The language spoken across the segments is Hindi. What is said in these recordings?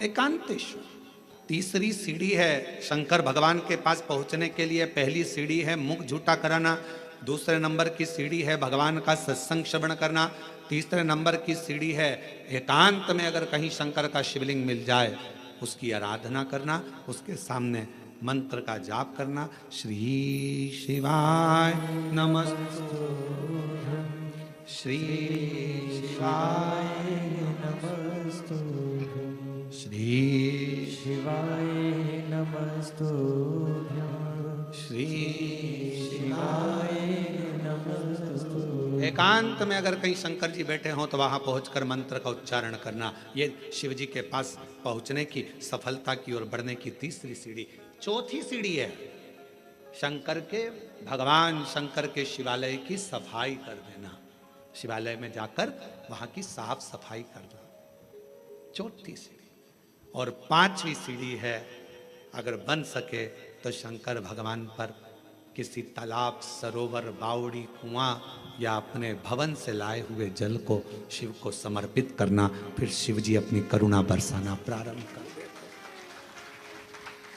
एकांतेश्वर। तीसरी सीढ़ी है शंकर भगवान के पास पहुंचने के लिए। पहली सीढ़ी है मुख झूठा कराना, दूसरे नंबर की सीढ़ी है भगवान का सत्संग श्रवण करना, तीसरे नंबर की सीढ़ी है एकांत में अगर कहीं शंकर का शिवलिंग मिल जाए उसकी आराधना करना, उसके सामने मंत्र का जाप करना। श्री शिवाय नमस्तु, श्री शिवाय नमस्तु, श्री शिवाय नमस्तुभ्यं, श्री शिवाय नमस्तुभ्यं। एकांत में अगर कहीं शंकर जी बैठे हों तो वहां पहुंचकर मंत्र का उच्चारण करना। ये शिव जी के पास पहुंचने की, सफलता की ओर बढ़ने की तीसरी सीढ़ी। चौथी सीढ़ी है शंकर के, भगवान शंकर के शिवालय की सफाई कर देना। शिवालय में जाकर वहां की साफ सफाई करना, चौथी सीढ़ी। और पांचवी सीढ़ी है अगर बन सके तो शंकर भगवान पर किसी तालाब, सरोवर, बावड़ी, कुआं या अपने भवन से लाए हुए जल को शिव को समर्पित करना। फिर शिव जी अपनी करुणा बरसाना प्रारंभ कर देते।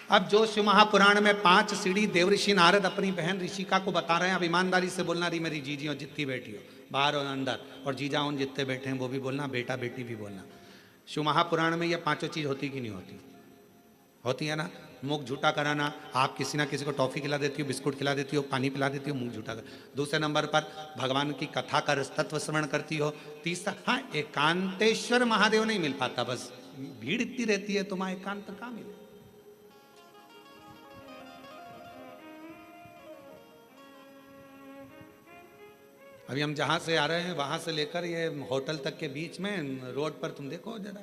अब जो शिव महापुराण में 5 सीढ़ी देवऋषि नारद अपनी बहन ऋषिका को बता रहे हैं, अब ईमानदारी से बोलना, रही मेरी जीजी हो जितनी बैठी हो बाहर और अंदर, और जीजा उन जितने बैठे हैं वो भी बोलना, बेटा बेटी भी बोलना। शिव महापुराण में ये पांचों चीज होती कि नहीं होती? होती है ना। मुख झूठा कराना, आप किसी ना किसी को टॉफी खिला देती हो, बिस्कुट खिला देती हो, पानी पिला देती हो, मुख झूठा कर। दूसरे नंबर पर भगवान की कथा का तत्व श्रवण करती हो। तीसरा, हाँ, एकांतेश्वर महादेव नहीं मिल पाता, बस भीड़ इतनी रहती है तो वहां एकांत कहाँ मिले। अभी हम जहां से आ रहे हैं वहां से लेकर ये होटल तक के बीच में रोड पर तुम देखो जरा,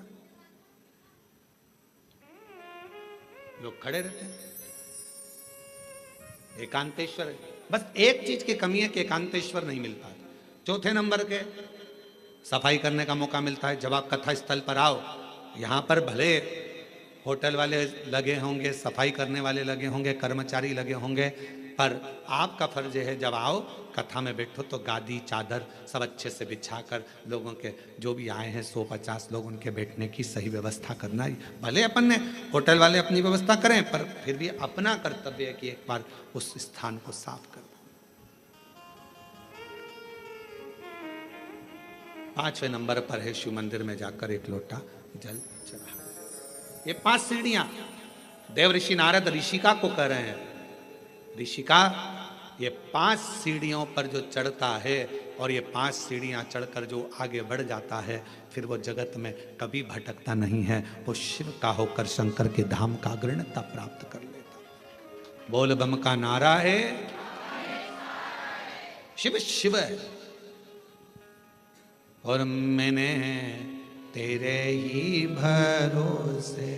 लोग खड़े रहते हैं। एकांतेश्वर, बस एक चीज की कमी है कि एकांतेश्वर नहीं मिल पाता। चौथे नंबर के सफाई करने का मौका मिलता है जब आप कथा स्थल पर आओ। यहां पर भले होटल वाले लगे होंगे, सफाई करने वाले लगे होंगे, कर्मचारी लगे होंगे, पर आपका फर्ज है जब आओ कथा में बैठो तो गादी चादर सब अच्छे से बिछाकर लोगों के, जो भी आए हैं 100-50 लोग, उनके बैठने की सही व्यवस्था करना। भले अपन ने होटल वाले अपनी व्यवस्था करें, पर फिर भी अपना कर्तव्य है कि एक बार उस स्थान को साफ कर दो। 5वें नंबर पर है शिव मंदिर में जाकर एक लोटा जल चढ़ा। ये 5 सीढ़ियां देवऋषि नारद ऋषिका को कह रहे हैं। ऋषिका, ये 5 सीढ़ियों पर जो चढ़ता है और ये 5 सीढ़ियां चढ़कर जो आगे बढ़ जाता है, फिर वो जगत में कभी भटकता नहीं है, वो शिव का होकर शंकर के धाम का अग्रणता प्राप्त कर लेता। बोल बम का नारा है, शिव शिव है। और मैंने तेरे ही भरोसे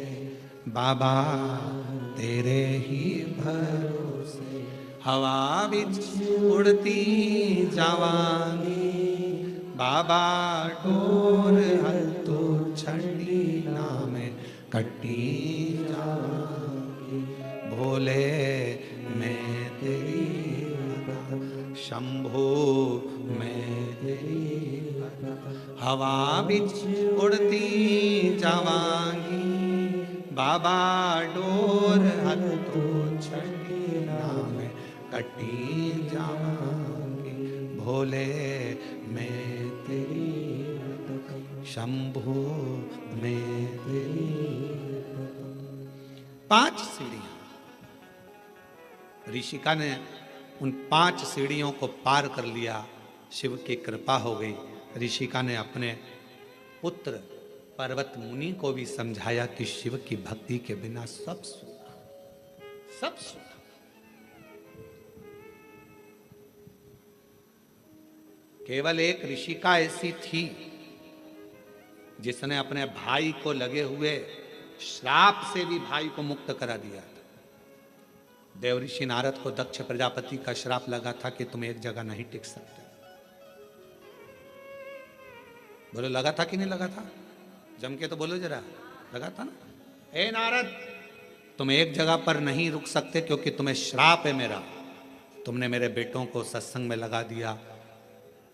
बाबा, तेरे ही भरोसे हवा बिच उड़ती जावांगी बाबा, डोर हत्तो छड़ी नाम कट्टी जावांगी। भोले मैं तेरी शंभो मैं तेरी हवा बिच उड़ती जावांगी बाबा, डोर हत्तो छड़ी नाम कटी जावांगी। भोले मैं तेरी शंभु मैं तेरी। 5 सीढ़ियां ऋषिका ने उन 5 सीढ़ियों को पार कर लिया। शिव की कृपा हो गई। ऋषिका ने अपने पुत्र पर्वत मुनि को भी समझाया कि शिव की भक्ति के बिना सब सूखा, सब सूखा। केवल एक ऋषिका ऐसी थी जिसने अपने भाई को लगे हुए श्राप से भी भाई को मुक्त करा दिया था। देवऋषि नारद को दक्ष प्रजापति का श्राप लगा था कि तुम एक जगह नहीं टिक सकते। बोलो लगा था कि नहीं लगा था? जम के तो बोलो जरा, लगा था ना? ए नारद, तुम एक जगह पर नहीं रुक सकते क्योंकि तुम्हें श्राप है मेरा। तुमने मेरे बेटों को सत्संग में लगा दिया,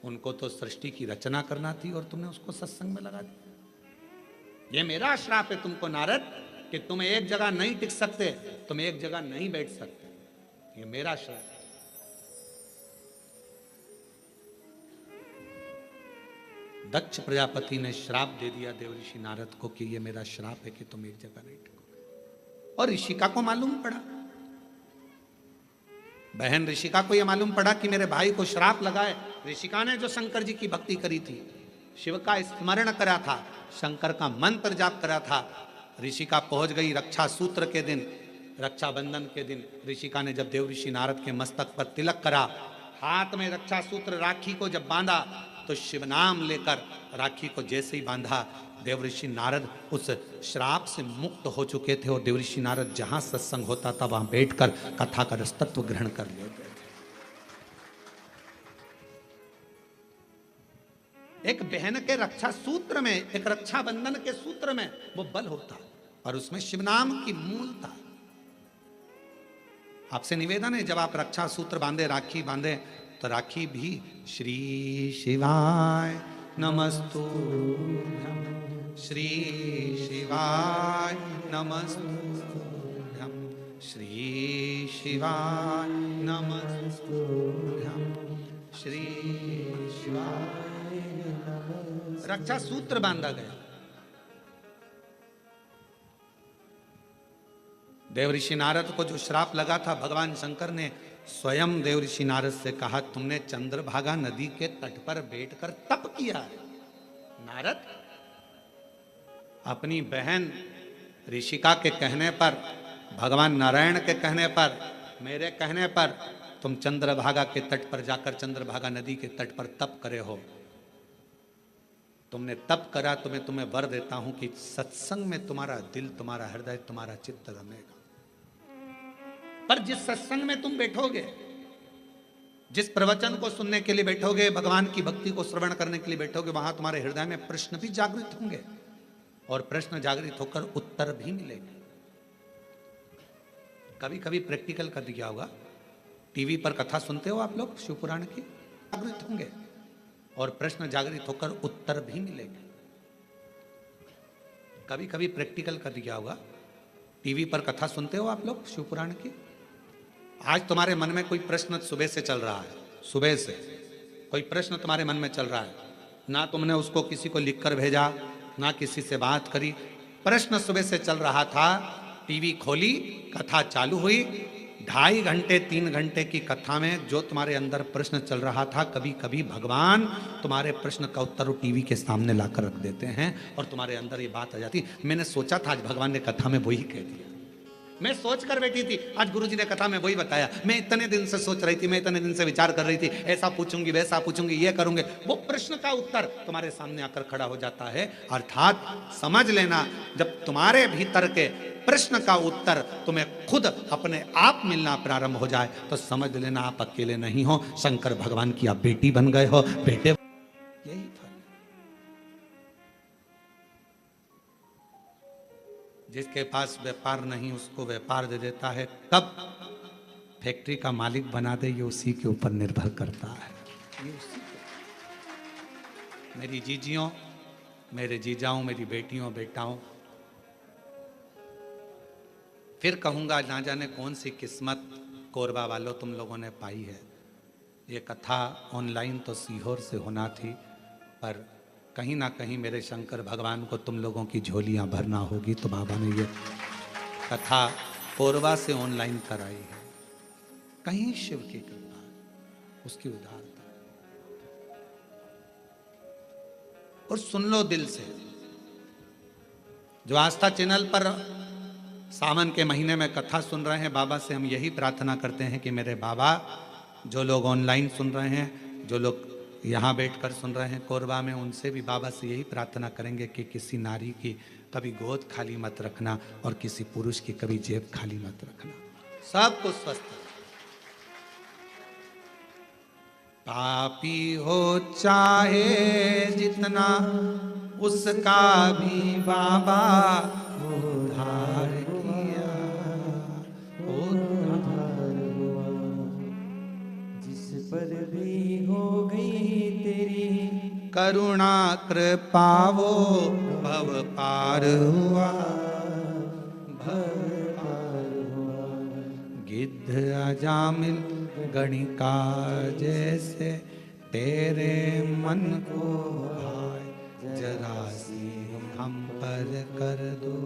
उनको तो सृष्टि की रचना करना थी और तुमने उसको सत्संग में लगा दिया। ये मेरा श्राप है तुमको नारद कि तुम एक जगह नहीं टिक सकते, तुम एक जगह नहीं बैठ सकते, ये मेरा श्राप है। दक्ष प्रजापति ने श्राप दे दिया देवऋषि नारद को कि ये मेरा श्राप है कि तुम एक जगह नहीं टिकोगे। और ऋषिका को मालूम पड़ा, बहन ऋषिका को यह मालूम पड़ा कि मेरे भाई को श्राप लगा है। ऋषिका ने जो शंकर जी की भक्ति करी थी, शिव का स्मरण करा था, शंकर का मंत्र जाप करा था, ऋषिका पहुंच गई रक्षा सूत्र के दिन, रक्षाबंधन के दिन। ऋषिका ने जब देवऋषि नारद के मस्तक पर तिलक करा, हाथ में रक्षा सूत्र राखी को जब बांधा, तो शिव नाम लेकर राखी को जैसे ही बांधा, देवऋषि नारद उस श्राप से मुक्त हो चुके थे। और देवऋषि नारद जहां सत्संग होता था वहां बैठकर कथा का रसतत्व ग्रहण कर लेते थे। एक बहन के रक्षा सूत्र में, एक रक्षाबंधन के सूत्र में वो बल होता और उसमें शिव नाम की मूलता। आपसे निवेदन है, जब आप रक्षा सूत्र बांधे, राखी बांधे, तो राखी भी श्री शिवाय नमस्तुभ्यं, श्री शिवाय नमस्तुभ्यं, श्री शिवाय नमस्तुभ्यं, श्री शिवाय नमस्तुभ्यं। रक्षा सूत्र बांधा गया। देवऋषि नारद को जो श्राप लगा था, भगवान शंकर ने स्वयं देवऋषि नारद से कहा, तुमने चंद्रभागा नदी के तट पर बैठकर तप किया है। नारद, अपनी बहन ऋषिका के कहने पर, भगवान नारायण के कहने पर, मेरे कहने पर तुम चंद्रभागा के तट पर जाकर चंद्रभागा नदी के तट पर तप करे हो। तुमने तप करा तो मैं तुम्हें वर देता हूं कि सत्संग में तुम्हारा दिल, तुम्हारा हृदय, तुम्हारा चित्त रमेगा। पर जिस सत्संग में तुम बैठोगे, जिस प्रवचन को सुनने के लिए बैठोगे, भगवान की भक्ति को श्रवण करने के लिए बैठोगे, वहां तुम्हारे हृदय में प्रश्न भी जागृत होंगे और प्रश्न जागृत होकर उत्तर भी मिलेंगे। कभी कभी प्रैक्टिकल कर दिया होगा, टीवी पर कथा सुनते हो आप लोग शिव पुराण की, जागृत होंगे और प्रश्न जागृत होकर उत्तर भी मिलेंगे। कभी कभी प्रैक्टिकल कर दिया होगा, टीवी पर कथा सुनते हो आप लोग शिव पुराण की, आज तुम्हारे मन में कोई प्रश्न सुबह से चल रहा है, सुबह से कोई प्रश्न तुम्हारे मन में चल रहा है, ना तुमने उसको किसी को लिखकर भेजा, ना किसी से बात करी, प्रश्न सुबह से चल रहा था, टीवी खोली, कथा चालू हुई, 2.5 घंटे 3 घंटे की कथा में जो तुम्हारे अंदर प्रश्न चल रहा था, कभी कभी भगवान तुम्हारे प्रश्न का उत्तर टीवी के सामने लाकर रख देते हैं और तुम्हारे अंदर ये बात आ जाती। मैंने सोचा था आज भगवान ने कथा में वही कह दिया, मैं सोच कर बैठी थी, आज गुरुजी ने कथा में वही बताया। मैं इतने दिन से सोच रही थी, मैं इतने दिन से विचार कर रही थी, ऐसा पूछूंगी, वैसा पूछूंगी, ये करूंगे, वो प्रश्न का उत्तर तुम्हारे सामने आकर खड़ा हो जाता है। अर्थात समझ लेना, जब तुम्हारे भीतर के प्रश्न का उत्तर तुम्हें खुद अपने आप मिलना प्रारंभ हो जाए, तो समझ लेना आप अकेले नहीं हो, शंकर भगवान की आप बेटी बन गए हो, बेटे। यही फल, जिसके पास व्यापार नहीं उसको व्यापार दे देता है, कब फैक्ट्री का मालिक बना दे ये उसी के ऊपर निर्भर करता है। ये उसी के। मेरी जीजियों, मेरे जीजाओं, मेरी बेटियों बेटाओं, फिर कहूंगा, ना जाने कौन सी किस्मत कोरबा वालों तुम लोगों ने पाई है। ये कथा ऑनलाइन तो सीहोर से होना थी, पर कहीं ना कहीं मेरे शंकर भगवान को तुम लोगों की झोलियां भरना होगी, तो बाबा ने ये कथा कोरबा से ऑनलाइन कराई है। कहीं शिव की कृपा, उसकी उदारता। और सुन लो दिल से, जो आस्था चैनल पर सावन के महीने में कथा सुन रहे हैं, बाबा से हम यही प्रार्थना करते हैं कि मेरे बाबा, जो लोग ऑनलाइन सुन रहे हैं, जो लोग यहाँ बैठकर सुन रहे हैं कोरबा में, उनसे भी बाबा से यही प्रार्थना करेंगे कि किसी नारी की कभी गोद खाली मत रखना और किसी पुरुष की कभी जेब खाली मत रखना, सबको स्वस्थ। पापी हो चाहे जितना, उसका भी बाबा उद्धार किया, उद्धार हुआ। जिस पर भी हो गई तेरी करुणा कृपावो भव पार हुआ, गिद्ध अजामिल गणिका जैसे तेरे मन को भाए, जरा सी हम पर कर दो,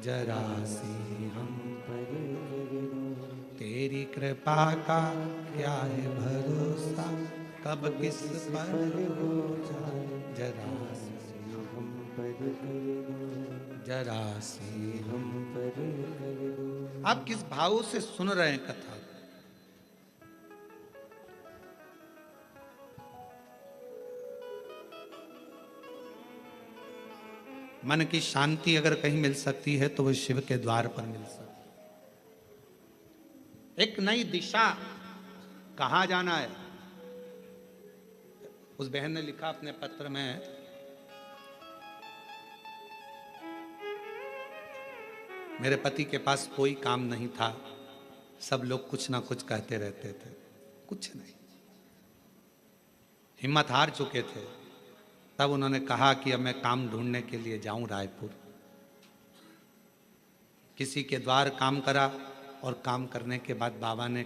जरा सी हम पर कर दो। तेरी कृपा का क्या है भरोसा, कब किस पर हो जाए, जरा सी हम पर कर दो, जरा सी हम पर कर दो। आप किस भाव से सुन रहे हैं कथा? मन की शांति अगर कहीं मिल सकती है तो वो शिव के द्वार पर मिल सकती है। एक नई दिशा, कहां जाना है। उस बहन ने लिखा अपने पत्र में, मेरे पति के पास कोई काम नहीं था, सब लोग कुछ ना कुछ कहते रहते थे, कुछ नहीं, हिम्मत हार चुके थे। तब उन्होंने कहा कि अब मैं काम ढूंढने के लिए जाऊं रायपुर। किसी के द्वार काम करा और काम करने के बाद बाबा ने,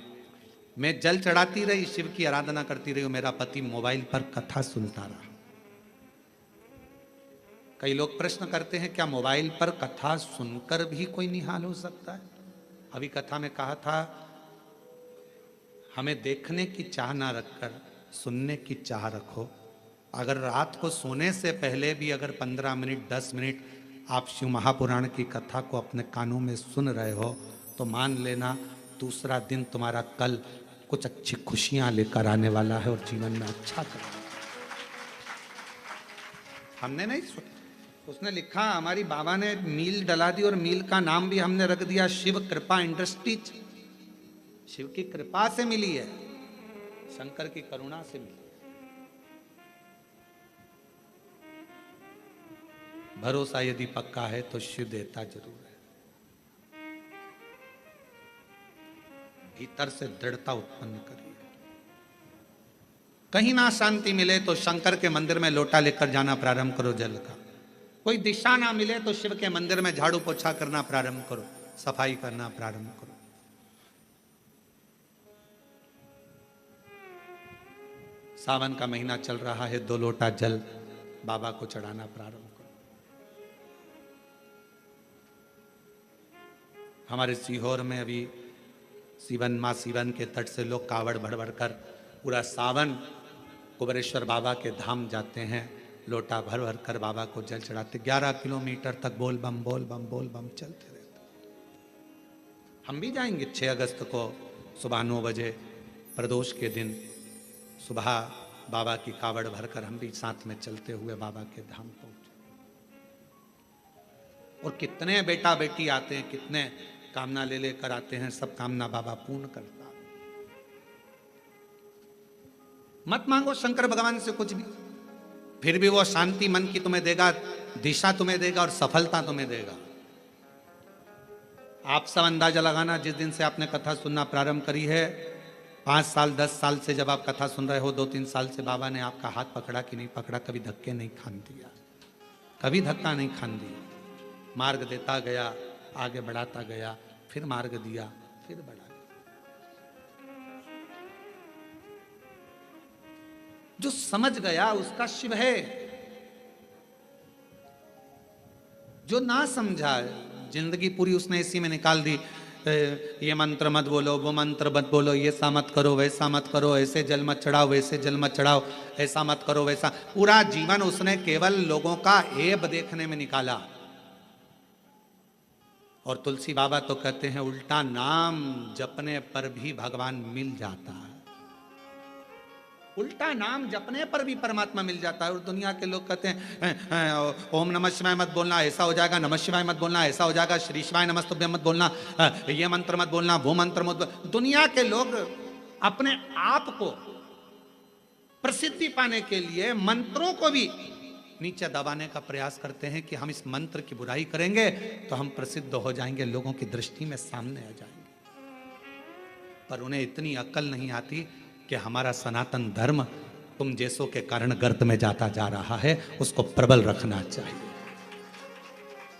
मैं जल चढ़ाती रही, शिव की आराधना करती रही, मेरा पति मोबाइल पर कथा सुनता रहा। कई लोग प्रश्न करते हैं क्या मोबाइल पर कथा सुनकर भी कोई निहाल हो सकता है? अभी कथा में कहा था, हमें देखने की चाह ना रखकर सुनने की चाह रखो। अगर रात को सोने से पहले भी अगर 15 मिनट 10 मिनट आप शिव महापुराण की कथा को अपने कानों में सुन रहे हो तो मान लेना दूसरा दिन तुम्हारा कल कुछ अच्छी खुशियां लेकर आने वाला है और जीवन में अच्छा करना। हमने नहीं सुना, उसने लिखा, हमारी बाबा ने मील डला दी और मील का नाम भी हमने रख दिया शिव कृपा इंडस्ट्रीज। शिव की कृपा से मिली है, शंकर की करुणा से मिली। भरोसा यदि पक्का है तो शिव देता जरूर है। भीतर से दृढ़ता उत्पन्न करिए। कहीं ना शांति मिले तो शंकर के मंदिर में लोटा लेकर जाना प्रारंभ करो जल का। कोई दिशा ना मिले तो शिव के मंदिर में झाड़ू पोछा करना प्रारंभ करो, सफाई करना प्रारंभ करो। सावन का महीना चल रहा है, 2 लोटा जल बाबा को चढ़ाना प्रारंभ करो। हमारे सीहोर में अभी सीवन माँ सीवन के तट से लोग कावड़ भर भर कर पूरा सावन कुबेरेश्वर बाबा के धाम जाते हैं, लोटा भर भर कर बाबा को जल चढ़ाते। 11 किलोमीटर तक बोल बम बोल बम बोल बम चलते रहते। हम भी जाएंगे 6 अगस्त को सुबह 9 बजे प्रदोष के दिन सुबह बाबा की कावड़ भरकर हम भी साथ में चलते हुए बाबा के धाम पहुंचे। और कितने बेटा बेटी आते हैं, कितने कामना ले लेकर आते हैं, सब कामना बाबा पूर्ण करता है। मत मांगो शंकर भगवान से कुछ भी, फिर भी वो शांति मन की तुम्हें देगा, दिशा तुम्हें देगा और सफलता तुम्हें देगा। आप सब अंदाजा लगाना, जिस दिन से आपने कथा सुनना प्रारंभ करी है, 5 साल 10 साल से जब आप कथा सुन रहे हो, 2-3 साल से बाबा ने आपका हाथ पकड़ा कि नहीं पकड़ा, कभी धक्के नहीं खान दिया, कभी धक्का नहीं खान दिया। मार्ग देता गया, आगे बढ़ाता गया, फिर मार्ग दिया, फिर बढ़ा। जो समझ गया उसका शिव है, जो ना समझा जिंदगी पूरी उसने इसी में निकाल दी। ये मंत्र मत बोलो, वो मंत्र मत बोलो, ये सा मत करो, वैसा मत करो, ऐसे जल मत चढ़ाओ, वैसे जल मत चढ़ाओ, ऐसा मत करो, वैसा। पूरा जीवन उसने केवल लोगों का ऐब देखने में निकाला। और तुलसी बाबा तो कहते हैं उल्टा नाम जपने पर भी भगवान मिल जाता है, उल्टा नाम जपने पर भी परमात्मा मिल जाता है। और दुनिया के लोग कहते हैं ओम नमः शिवाय मत बोलना, ऐसा हो जाएगा, नमः शिवाय मत बोलना, ऐसा हो जाएगा, श्री शिवाय नमस्तुभ्यं मत बोलना, ये मंत्र मत बोलना, वो मंत्र मत बोलना। दुनिया के लोग अपने आप को प्रसिद्धि पाने के लिए मंत्रों को भी नीचे दबाने का प्रयास करते हैं कि हम इस मंत्र की बुराई करेंगे तो हम प्रसिद्ध हो जाएंगे, लोगों की दृष्टि में सामने आ जाएंगे। पर उन्हें इतनी अक्ल नहीं आती कि हमारा सनातन धर्म तुम जैसों के कारण गर्त में जाता जा रहा है, उसको प्रबल रखना चाहिए।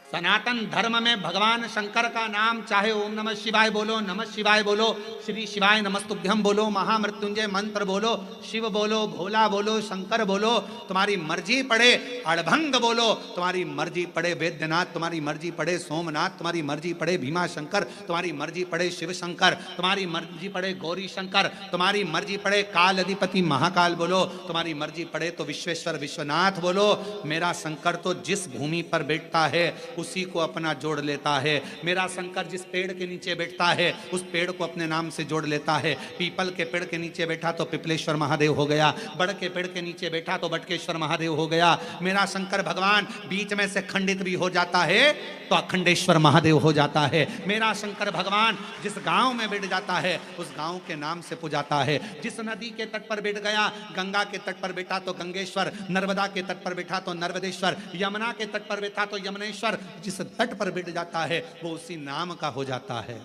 सनातन धर्म में भगवान शंकर का नाम चाहे ओम नमः शिवाय बोलो, नमः शिवाय बोलो, श्री शिवाय नमस्तुभ्यम बोलो, महामृत्युंजय मंत्र बोलो, शिव बोलो, भोला बोलो, शंकर बोलो, तुम्हारी मर्जी पड़े, अड़भंग बोलो, तुम्हारी मर्जी पड़े, वैद्यनाथ तुम्हारी मर्जी पड़े, सोमनाथ तुम्हारी मर्जी पड़े, भीमा शंकर तुम्हारी मर्जी पड़े, शिव शंकर तुम्हारी मर्जी पड़े, गौरी शंकर तुम्हारी मर्जी पड़े, काल अधिपति महाकाल बोलो, तुम्हारी मर्जी पड़े तो विश्वेश्वर विश्वनाथ बोलो। मेरा शंकर तो जिस भूमि पर बैठता है उसी को अपना जोड़ लेता है। मेरा शंकर जिस पेड़ के नीचे बैठता है उस पेड़ को अपने नाम से जोड़ लेता है। पीपल के पेड़ के नीचे बैठा तो पिपलेश्वर महादेव हो गया, बड़ के पेड़ के नीचे बैठा तो बटकेश्वर महादेव हो गया। मेरा शंकर भगवान बीच में से खंडित भी हो जाता है तो अखंडेश्वर महादेव हो जाता है। मेरा शंकर भगवान जिस गांव में बैठ जाता है उस गांव के नाम से पुजाता है। जिस नदी के तट पर बैठ गया, गंगा के तट पर बैठा तो गंगेश्वर, नर्मदा के तट पर बैठा तो नर्मदेश्वर, यमुना के तट पर बैठा तो यमुनेश्वर। जिस तट पर बैठ जाता है वो उसी नाम का हो जाता है।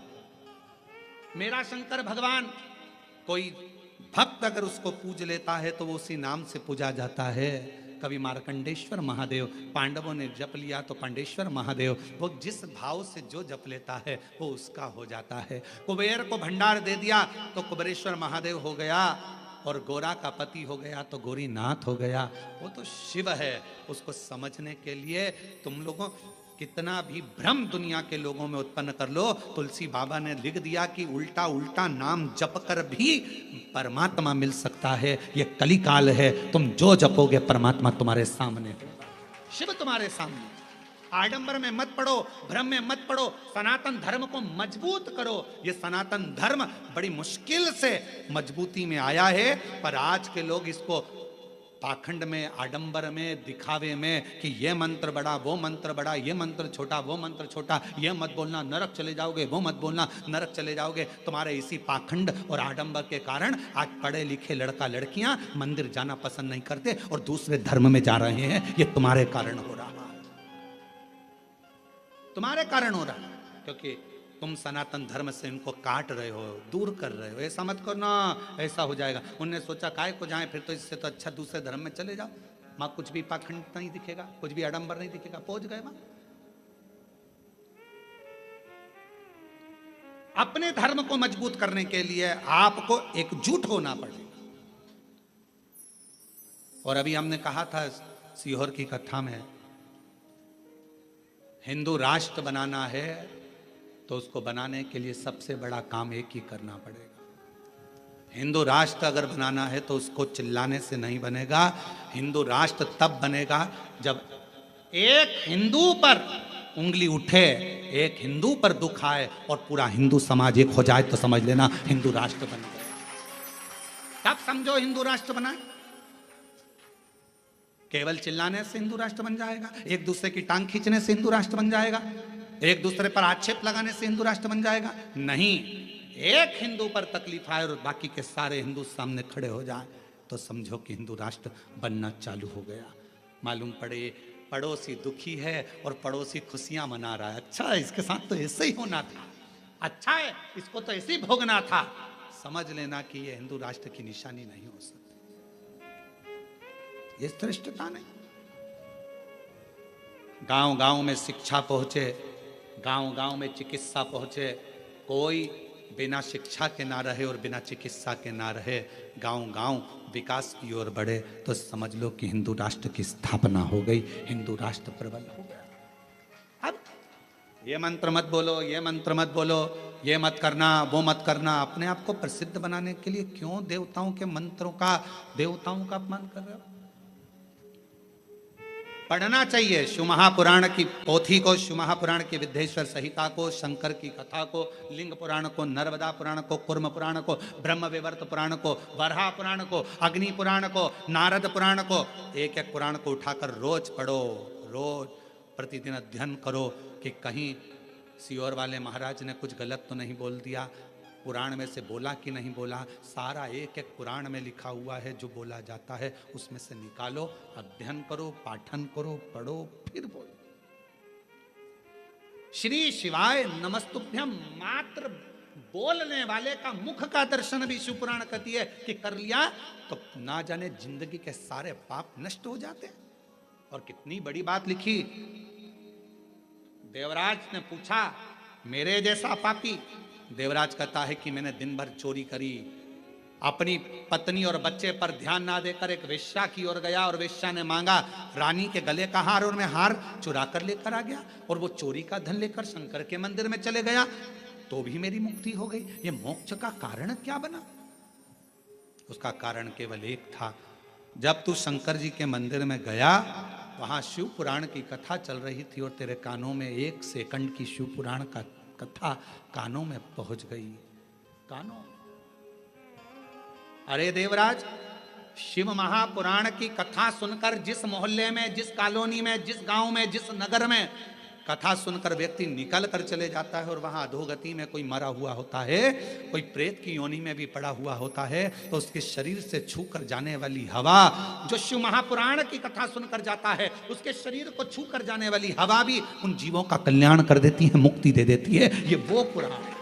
मेरा शंकर भगवान, कोई भक्त अगर उसको पूज लेता है तो वो उसी नाम से पूजा जाता है। कभी मार्कंडेश्वर महादेव, पांडवों ने जप लिया तो पांडेश्वर महादेव, वो जिस भाव से जो जप लेता है वो उसका हो जाता है। कुबेर को भंडार दे दिया तो कुबेरेश्वर महादेव हो गया, और गोरा का पति हो गया तो गोरीनाथ हो गया। वो तो शिव है। उसको समझने के लिए तुम लोगों कितना भी भ्रम दुनिया के लोगों में उत्पन्न कर लो, तुलसी बाबा ने लिख दिया कि उल्टा उल्टा नाम जप कर भी परमात्मा मिल सकता है। ये कलिकाल है, तुम जो जपोगे परमात्मा तुम्हारे सामने होगा, शिव तुम्हारे सामने। आडंबर में मत पड़ो, भ्रम में मत पड़ो, सनातन धर्म को मजबूत करो। ये सनातन धर्म बड़ी मुश्किल से मजबूती में आया है, पर आज के लोग इसको पाखंड में, आडंबर में, दिखावे में कि ये मंत्र बड़ा, वो मंत्र बड़ा, ये मंत्र छोटा, वो मंत्र छोटा, ये मत बोलना नरक चले जाओगे, वो मत बोलना नरक चले जाओगे। तुम्हारे इसी पाखंड और आडंबर के कारण आज पढ़े लिखे लड़का लड़कियां मंदिर जाना पसंद नहीं करते और दूसरे धर्म में जा रहे हैं। ये तुम्हारे कारण हो रहा है, तुम्हारे कारण हो रहा है, क्योंकि तुम सनातन धर्म से इनको काट रहे हो, दूर कर रहे हो। ऐसा मत करना, ऐसा हो जाएगा। उनने सोचा काय को जाए, फिर तो इससे तो अच्छा दूसरे धर्म में चले जाओ, मां कुछ भी पाखंड नहीं दिखेगा, कुछ भी आडंबर नहीं दिखेगा। पहुंच गए मां। अपने धर्म को मजबूत करने के लिए आपको एकजुट होना पड़ेगा। और अभी हमने कहा था सीहोर की कथा में, हिंदू राष्ट्र बनाना है तो उसको बनाने के लिए सबसे बड़ा काम एक ही करना पड़ेगा। हिंदू राष्ट्र अगर बनाना है तो उसको चिल्लाने से नहीं बनेगा। हिंदू राष्ट्र तब बनेगा जब एक हिंदू पर उंगली उठे, एक हिंदू पर दुख आए और पूरा हिंदू समाज एक हो जाए तो समझ लेना हिंदू राष्ट्र बन गया। तब समझो हिंदू राष्ट्र बना। केवल चिल्लाने से हिंदू राष्ट्र बन जाएगा, एक दूसरे की टांग खींचने से हिंदू राष्ट्र बन जाएगा, एक दूसरे पर आक्षेप लगाने से हिंदू राष्ट्र बन जाएगा? नहीं। एक हिंदू पर तकलीफ आए और बाकी के सारे हिंदू सामने खड़े हो जाए तो समझो कि हिंदू राष्ट्र बनना चालू हो गया। मालूम पड़े पड़ोसी दुखी है और पड़ोसी खुशियां मना रहा है, अच्छा इसके साथ तो ऐसे ही होना था, अच्छा है इसको तो ऐसे ही भोगना था। समझ लेना कि यह हिंदू राष्ट्र की निशानी नहीं हो सकती, ये श्रेष्ठता नहीं। गांव गांव में शिक्षा पहुंचे, गांव गांव में चिकित्सा पहुंचे। कोई बिना शिक्षा के ना रहे और बिना चिकित्सा के ना रहे। गांव गांव विकास की ओर बढ़े तो समझ लो कि हिंदू राष्ट्र की स्थापना हो गई, हिंदू राष्ट्र प्रबल हो गया। अब ये मंत्र मत बोलो, ये मंत्र मत बोलो, ये मत करना, वो मत करना, अपने आप को प्रसिद्ध बनाने के लिए क्यों देवताओं के मंत्रों का, देवताओं का अपमान कर रहे हो? पढ़ना चाहिए शिव महापुराण की पोथी को, शिव महापुराण की विद्येश्वर संहिता को, शंकर की कथा को, लिंग पुराण को, नर्मदा पुराण को, कुर्म पुराण को, ब्रह्म विवर्त पुराण को, वराह पुराण को, अग्नि पुराण को, नारद पुराण को, एक एक पुराण को उठाकर रोज पढ़ो, रोज प्रतिदिन अध्ययन करो कि कहीं सीहोर वाले महाराज ने कुछ गलत तो नहीं बोल दिया, पुराण में से बोला कि नहीं बोला। सारा एक एक पुराण में लिखा हुआ है, जो बोला जाता है उसमें से निकालो, अध्ययन करो, पाठन करो, पढ़ो, फिर बोलो। श्री शिवाय नमस्तुभ्यम मात्र बोलने वाले का मुख का दर्शन भी शिव पुराण कहती है कि कर लिया तो ना जाने जिंदगी के सारे पाप नष्ट हो जाते हैं। और कितनी बड़ी बात लिखी, देवराज ने पूछा मेरे जैसा पापी, देवराज कहता है कि मैंने दिन भर चोरी करी, अपनी पत्नी और बच्चे पर ध्यान ना देकर एक वेश्या की ओर गया और वेश्या ने मांगा रानी के गले का हार और मैं हार चुरा कर लेकर आ गया और वो चोरी का धन लेकर शंकर के मंदिर में चले गया तो भी मेरी मुक्ति हो गई। ये मोक्ष का कारण क्या बना? उसका कारण केवल एक था, जब तू शंकर जी के मंदिर में गया वहां शिव पुराण की कथा चल रही थी और तेरे कानों में 1 सेकंड की शिव पुराण का कथा कानों में पहुंच गई। कानों, अरे देवराज, शिव महापुराण की कथा सुनकर जिस मोहल्ले में, जिस कॉलोनी में, जिस गांव में, जिस नगर में कथा सुनकर व्यक्ति निकल कर चले जाता है और वहां अधोगति में कोई मरा हुआ होता है, कोई प्रेत की योनि में भी पड़ा हुआ होता है, तो उसके शरीर से छू कर जाने वाली हवा, जो शिव महापुराण की कथा सुनकर जाता है, उसके शरीर को छू कर जाने वाली हवा भी उन जीवों का कल्याण कर देती है, मुक्ति दे देती है। ये वो पुराण है।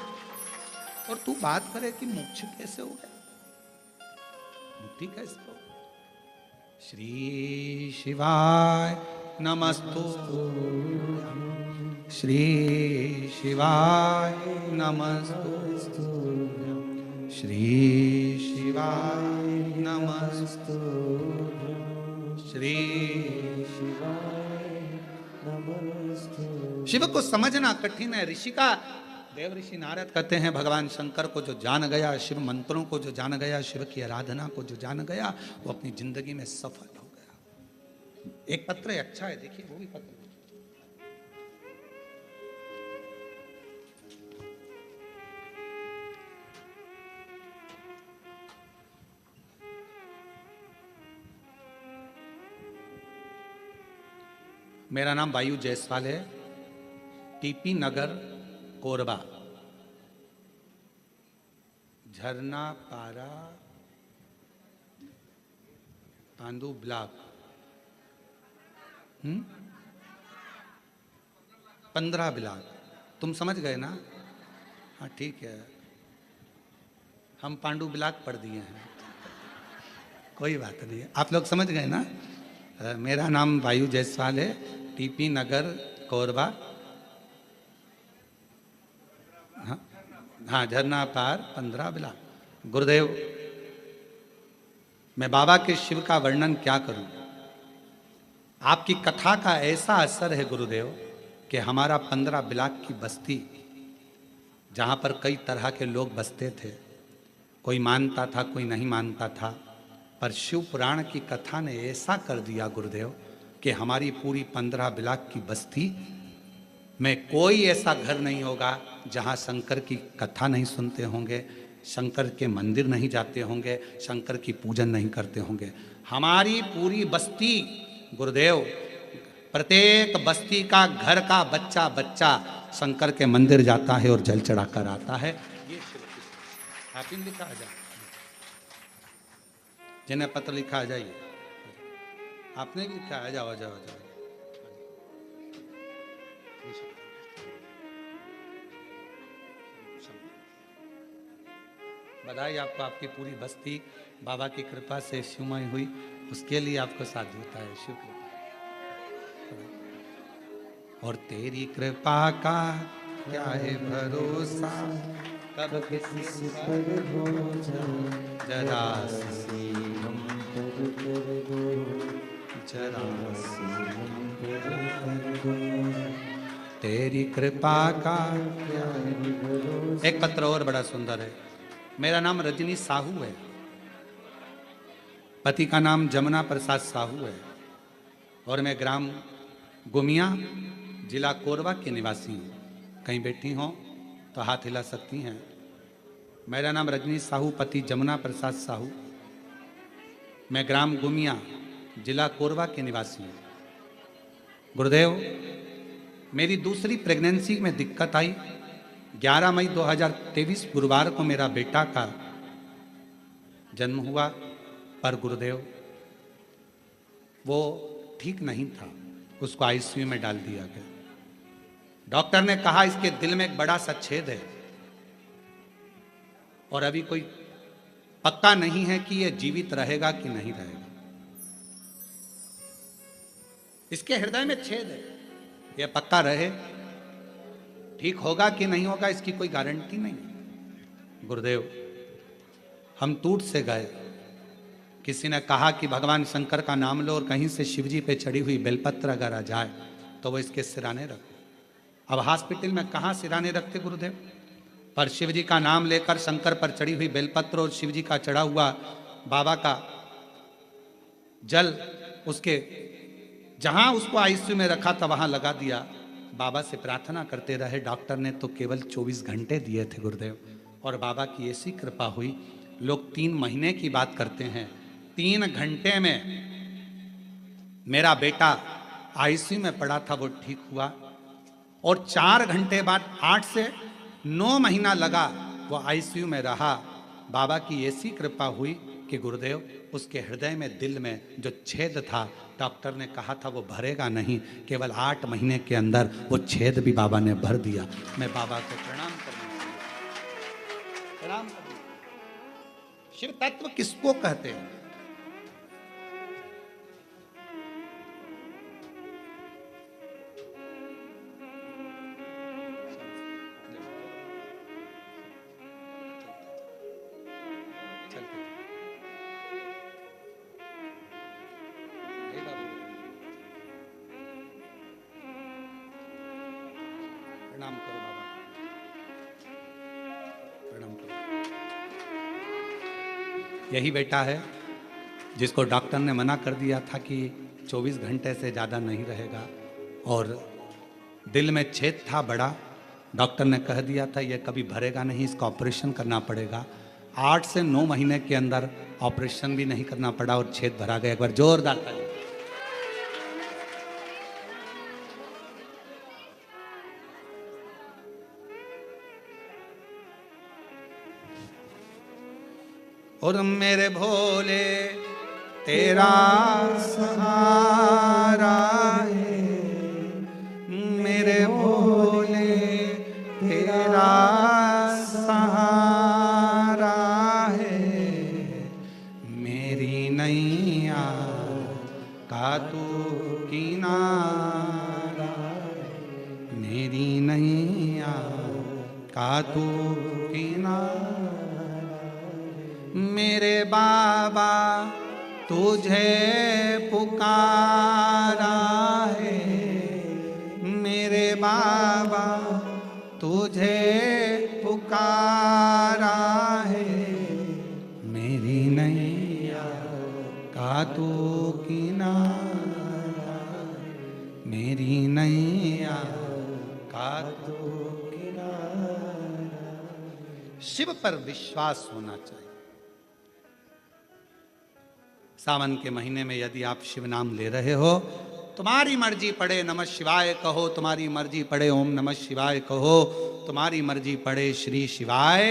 और तू बात करे कि मोक्ष कैसे हो गया, मुक्ति कैसे हो? श्री शिवाय नमस्तु, श्री शिवाय नमस्तु, श्री शिवाय नमस्तु, श्री शिवाय नमस्तु। शिव को समझना कठिन है। ऋषि का देव ऋषि नारद कहते हैं भगवान शंकर को जो जान गया, शिव मंत्रों को जो जान गया, शिव की आराधना को जो जान गया, वो अपनी जिंदगी में सफल हो गया। एक पत्र है, अच्छा है, देखिए वो भी पत्र। मेरा नाम वायु जायसवाल है, टीपी नगर कोरबा, झरना पारा पांडु ब्लॉक, 15 ब्लॉक। तुम समझ गए ना? हाँ ठीक है, हम पांडु ब्लॉक पढ़ दिए हैं, कोई बात नहीं है, आप लोग समझ गए ना? मेरा नाम वायु जायसवाल है, टीपी नगर कोरबा, हाँ झरना पार 15 ब्लॉक। गुरुदेव, मैं बाबा के शिव का वर्णन क्या करूं? आपकी कथा का ऐसा असर है गुरुदेव कि हमारा 15 ब्लॉक की बस्ती, जहां पर कई तरह के लोग बसते थे, कोई मानता था, कोई नहीं मानता था, पर शिव पुराण की कथा ने ऐसा कर दिया गुरुदेव कि हमारी पूरी 15 ब्लॉक की बस्ती में कोई ऐसा घर नहीं होगा जहां शंकर की कथा नहीं सुनते होंगे, शंकर के मंदिर नहीं जाते होंगे, शंकर की पूजन नहीं करते होंगे। हमारी पूरी बस्ती गुरुदेव, प्रत्येक बस्ती का घर का बच्चा बच्चा शंकर के मंदिर जाता है और जल चढ़ाकर आता है। ये आप इन लिखा आ जाए, जिन्हें पत्र लिखा आ जाइए, आपने भी लिखा आ जाओ, आ जाओ, आ जाओ। बधाई आपको, आपकी पूरी बस्ती बाबा की कृपा से शिवमय हुई, उसके लिए आपको साथ होता है शिव कृपा। और तेरी कृपा का क्या है भरोसा, कब किसी पर हो जरा सी हम जरा तेरी कृपा का क्या है भरोसा। एक पत्र और बड़ा सुंदर है। मेरा नाम रजनी साहू है, पति का नाम जमुना प्रसाद साहू है और मैं ग्राम गुमिया, जिला कोरबा के निवासी हूँ। कहीं बैठी हो तो हाथ हिला सकती हैं। मेरा नाम रजनी साहू, पति जमुना प्रसाद साहू, मैं ग्राम गुमिया, जिला कोरबा के निवासी हूँ। गुरुदेव, मेरी दूसरी प्रेगनेंसी में दिक्कत आई। 11 मई 2023 गुरुवार को मेरा बेटा का जन्म हुआ, पर गुरुदेव वो ठीक नहीं था, उसको आईसीयू में डाल दिया गया। डॉक्टर ने कहा इसके दिल में एक बड़ा सा छेद है, और अभी कोई पक्का नहीं है कि यह जीवित रहेगा कि नहीं रहेगा। इसके हृदय में छेद है, यह पक्का रहे, ठीक होगा कि नहीं होगा इसकी कोई गारंटी नहीं। गुरुदेव, हम टूट से गए। किसी ने कहा कि भगवान शंकर का नाम लो और कहीं से शिवजी पे चढ़ी हुई बेलपत्र अगर आ जाए तो वो इसके सिराने रखो। अब हॉस्पिटल में कहाँ सिराने रखते गुरुदेव? पर शिवजी का नाम लेकर शंकर पर चढ़ी हुई बेलपत्र और शिवजी का चढ़ा हुआ बाबा का जल उसके जहां उसको आईसीयू में रखा था वहां लगा दिया। बाबा से प्रार्थना करते रहे। डॉक्टर ने तो केवल 24 घंटे दिए थे गुरुदेव, और बाबा की ऐसी कृपा हुई। लोग 3 महीने की बात करते हैं, 3 घंटे में मेरा बेटा आईसीयू में पड़ा था, वो ठीक हुआ। और 4 घंटे बाद 8 से 9 महीना लगा वो आईसीयू में रहा। बाबा की ऐसी कृपा हुई कि गुरुदेव उसके हृदय में, दिल में जो छेद था, डॉक्टर ने कहा था वो भरेगा नहीं, केवल 8 महीने के अंदर वो छेद भी बाबा ने भर दिया। मैं बाबा को प्रणाम करता हूं। शिव तत्व किसको कहते हैं? प्रणाम करो बाबा, प्रणाम करो। यही बेटा है जिसको डॉक्टर ने मना कर दिया था कि 24 घंटे से ज़्यादा नहीं रहेगा, और दिल में छेद था बड़ा। डॉक्टर ने कह दिया था ये कभी भरेगा नहीं, इसका ऑपरेशन करना पड़ेगा। 8 से 9 महीने के अंदर ऑपरेशन भी नहीं करना पड़ा और छेद भरा गया। एक बार जोरदार ताली। और मेरे भोले तेरा सहारा है, मेरे भोले तेरा सहारा है, मेरी नैया का तू किनारा, मेरी नैया का तू किनारा। मेरे बाबा तुझे पुकारा है, मेरे बाबा तुझे पुकारा है, मेरी नैया का तू किनारा, मेरी नैया का तू किनारा। शिव पर विश्वास होना चाहिए। सावन के महीने में यदि आप शिव नाम ले रहे हो, तुम्हारी मर्जी पड़े नमः शिवाय कहो, तुम्हारी मर्जी पड़े ओम नमः शिवाय कहो, तुम्हारी मर्जी पड़े श्री शिवाय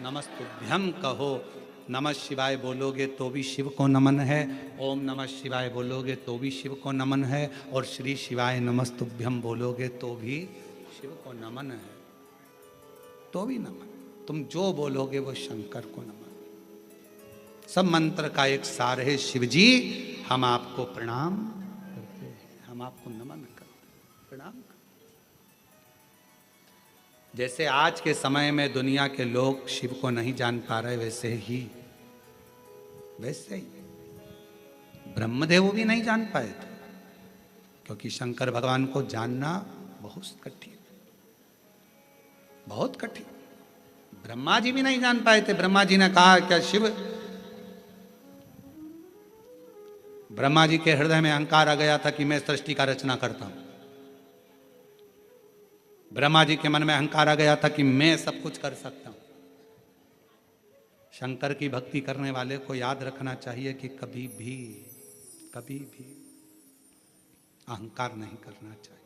नमस्तुभ्यम कहो। नमः शिवाय बोलोगे तो भी शिव को नमन है, ओम नमः शिवाय बोलोगे तो भी शिव को नमन है, और श्री शिवाय नमस्तुभ्यम बोलोगे तो भी शिव को नमन है, तो भी नमन। तुम जो बोलोगे वो शंकर को नमन। सब मंत्र का एक सार है, शिव जी हम आपको प्रणाम करते हैं, हम आपको नमन करते हैं, प्रणाम करते। जैसे आज के समय में दुनिया के लोग शिव को नहीं जान पा रहे, वैसे ही ब्रह्मदेव भी नहीं जान पाए थे, क्योंकि शंकर भगवान को जानना बहुत कठिन, बहुत कठिन। ब्रह्मा जी भी नहीं जान पाए थे। ब्रह्मा जी ने कहा क्या शिव, ब्रह्मा जी के हृदय में अहंकार आ गया था कि मैं सृष्टि का रचना करता हूं। ब्रह्मा जी के मन में अहंकार आ गया था कि मैं सब कुछ कर सकता हूं। शंकर की भक्ति करने वाले को याद रखना चाहिए कि कभी भी अहंकार नहीं करना चाहिए।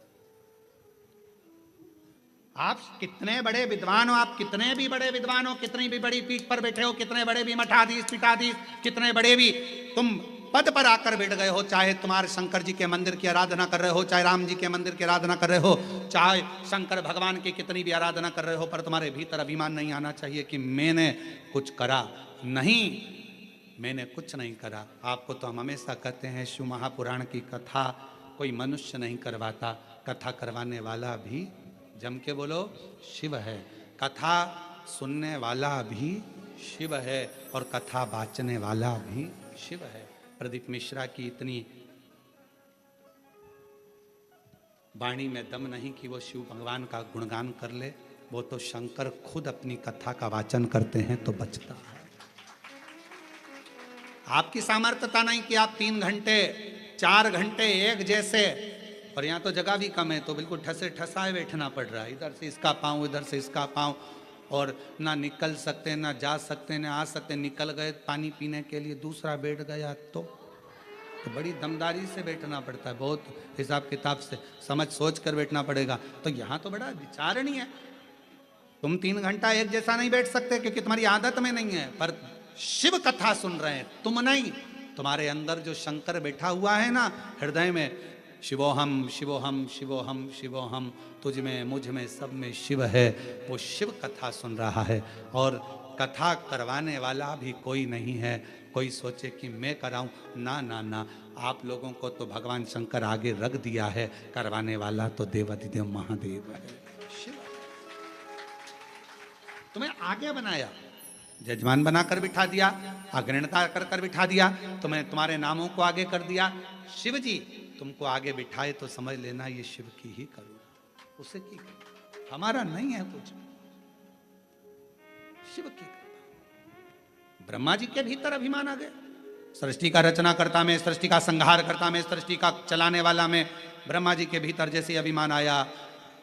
आप कितने बड़े विद्वान हो, आप कितने भी बड़े विद्वान हो, कितनी भी बड़ी पीठ पर बैठे हो, कितने बड़े भी मठाधीश पीठाधीश, कितने बड़े भी तुम पद पर आकर बैठ गए हो, चाहे तुम्हारे शंकर जी के मंदिर की आराधना कर रहे हो, चाहे राम जी के मंदिर की आराधना कर रहे हो, चाहे शंकर भगवान की कितनी भी आराधना कर रहे हो, पर तुम्हारे भीतर अभिमान नहीं आना चाहिए कि मैंने कुछ करा। नहीं, मैंने कुछ नहीं करा। आपको तो हम हमेशा कहते हैं शिव महापुराण की कथा कोई मनुष्य नहीं करवाता, कथा करवाने वाला भी, जम के बोलो, शिव है। कथा सुनने वाला भी शिव है और कथा बाचने वाला भी शिव है। प्रदीप मिश्रा की इतनी वाणी में दम नहीं कि वो शिव भगवान का गुणगान कर ले, वो तो शंकर खुद अपनी कथा का वाचन करते हैं तो बचता है। आपकी सामर्थ्यता नहीं कि आप 3 घंटे 4 घंटे एक जैसे, और यहाँ तो जगह भी कम है तो बिल्कुल ठसे ठसाए बैठना पड़ रहा है, इधर से इसका पाँव इधर से इसका पाँव, और ना निकल सकते ना जा सकते ना आ सकते। निकल गए पानी पीने के लिए, दूसरा बैठ गया तो बड़ी दमदारी से बैठना पड़ता है, बहुत हिसाब किताब से समझ सोच कर बैठना पड़ेगा। तो यहाँ तो बड़ा विचारणीय है। तुम 3 घंटा एक जैसा नहीं बैठ सकते क्योंकि तुम्हारी आदत में नहीं है, पर शिव कथा सुन रहे हैं तुम नहीं, तुम्हारे अंदर जो शंकर बैठा हुआ है ना हृदय में, शिवोहम शिवोहम शिवोहम शिवोहम, तुझ में मुझ में सब में शिव है, वो शिव कथा सुन रहा है। और कथा करवाने वाला भी कोई नहीं है। कोई सोचे कि मैं कराऊं, ना ना ना, आप लोगों को तो भगवान शंकर आगे रख दिया है, करवाने वाला तो देवाधिदेव महादेव है, शिव। तुम्हें आगे बनाया, जजमान बनाकर बिठा दिया, अग्रणता कर कर बिठा दिया, तुम्हें तुम्हारे नामों को आगे कर दिया। शिव जी तुमको आगे बिठाए तो समझ लेना ये शिव की ही करुणा, उसे की कृपा, हमारा नहीं है कुछ, शिव की कृपा। ब्रह्मा जी के भीतर अभिमान आ गया, सृष्टि का रचना करता में, सृष्टि का संहार करता में, सृष्टि का चलाने वाला में ब्रह्मा जी के भीतर जैसे अभिमान आया,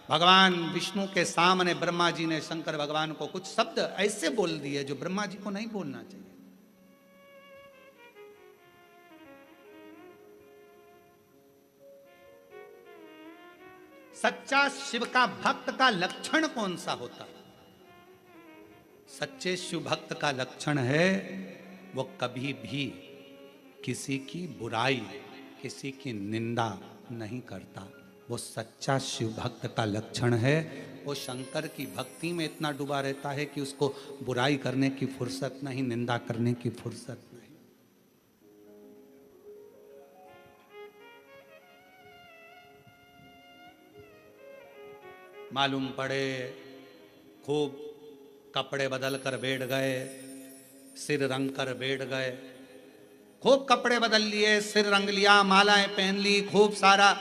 भगवान विष्णु के सामने ब्रह्मा जी ने शंकर भगवान को कुछ शब्द ऐसे बोल दिए जो ब्रह्मा जी को नहीं बोलना चाहिए। सच्चा शिव का भक्त का लक्षण कौन सा होता है? सच्चे शिव भक्त का लक्षण है वो कभी भी किसी की बुराई, किसी की निंदा नहीं करता। वो सच्चा शिव भक्त का लक्षण है। वो शंकर की भक्ति में इतना डूबा रहता है कि उसको बुराई करने की फुर्सत नहीं, निंदा करने की फुर्सत नहीं। मालूम पड़े खूब कपड़े बदल कर बैठ गए, सिर रंग कर बैठ गए, खूब कपड़े बदल लिए, सिर रंग लिया, मालाएं पहन ली, खूब सारा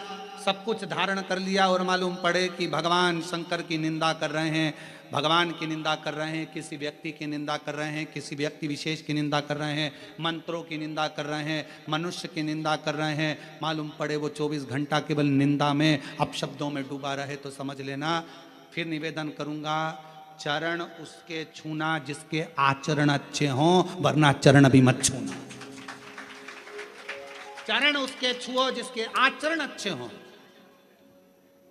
सब कुछ धारण कर लिया, और मालूम पड़े कि भगवान शंकर की निंदा कर रहे हैं, भगवान की निंदा कर रहे हैं, किसी व्यक्ति की निंदा कर रहे हैं, किसी व्यक्ति विशेष की निंदा कर रहे हैं, मंत्रों की निंदा कर रहे हैं, मनुष्य की निंदा कर रहे हैं। मालूम पड़े वो 24 घंटा केवल निंदा में, अपशब्दों में डूबा रहे तो समझ लेना। फिर निवेदन करूंगा, चरण उसके छूना जिसके आचरण अच्छे हों, वरना चरण भी मत छूना। चरण उसके छुओ जिसके आचरण अच्छे हों,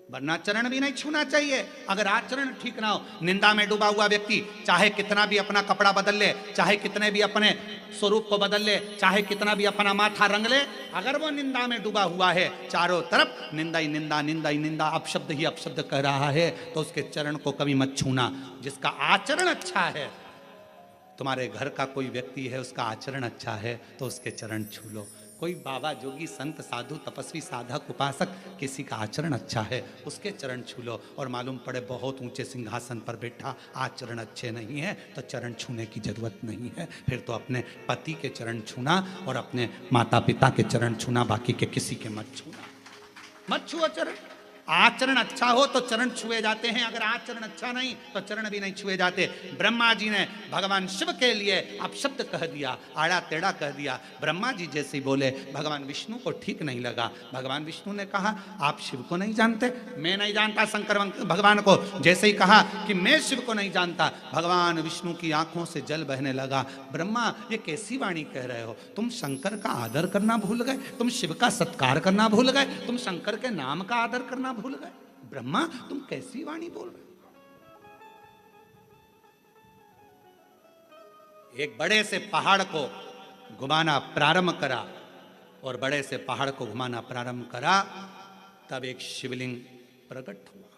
वरना चरण भी नहीं छूना चाहिए। अगर आचरण ठीक ना हो, निंदा में डूबा हुआ व्यक्ति चाहे कितना भी अपना कपड़ा बदल ले, चाहे कितने भी अपने स्वरूप को बदल ले, चाहे कितना भी अपना माथा रंग ले, अगर वो निंदा में डूबा हुआ है, चारों तरफ निंदा ही निंदा, निंदा ही निंदा, अपशब्द ही अपशब्द कह रहा है, तो उसके चरण को कभी मत छूना। जिसका आचरण अच्छा है, तुम्हारे घर का कोई व्यक्ति है उसका आचरण अच्छा है तो उसके चरण छू लो। कोई बाबा जोगी संत साधु तपस्वी साधक उपासक किसी का आचरण अच्छा है उसके चरण छू लो। और मालूम पड़े बहुत ऊंचे सिंहासन पर बैठा, आचरण अच्छे नहीं है तो चरण छूने की जरूरत नहीं है। फिर तो अपने पति के चरण छूना और अपने माता पिता के चरण छूना, बाकी के किसी के मत छूना, मत छुओ चरण। आचरण अच्छा हो तो चरण छुए जाते हैं, अगर आचरण अच्छा नहीं तो चरण भी नहीं छुए जाते। ब्रह्मा जी ने भगवान शिव के लिए अपशब्द कह दिया, आड़ा टेढ़ा कह दिया। ब्रह्मा जी जैसे ही बोले, भगवान विष्णु को ठीक नहीं लगा। भगवान विष्णु ने कहा आप शिव को नहीं जानते, मैं नहीं जानता शंकर भगवान को। जैसे ही कहा कि मैं शिव को नहीं जानता, भगवान विष्णु की आंखों से जल बहने लगा। ब्रह्मा ये कैसी वाणी कह रहे हो, तुम शंकर का आदर करना भूल गए, तुम शिव का सत्कार करना भूल गए, तुम शंकर के नाम का आदर करना भूल गए। ब्रह्मा तुम कैसी वाणी बोल रहे हो। एक बड़े से पहाड़ को घुमाना प्रारंभ करा, और बड़े से पहाड़ को घुमाना प्रारंभ करा, तब एक शिवलिंग प्रकट हुआ।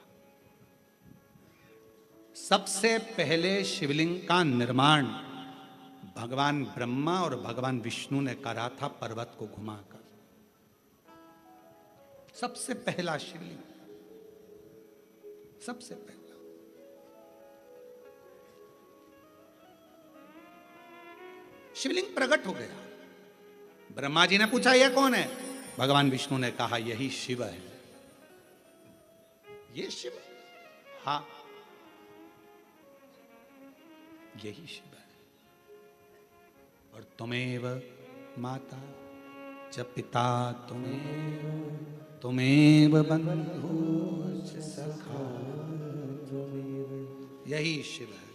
सबसे पहले शिवलिंग का निर्माण भगवान ब्रह्मा और भगवान विष्णु ने करा था पर्वत को घुमाकर। सबसे पहला शिवलिंग, सबसे पहला। शिवलिंग प्रकट हो गया। ब्रह्मा जी ने पूछा यह कौन है? भगवान विष्णु ने कहा यही शिव है। ये शिव? हाँ, यही शिव है। और तुमेव माता च पिता तुमेव बंधु च सखा, यही शिव है।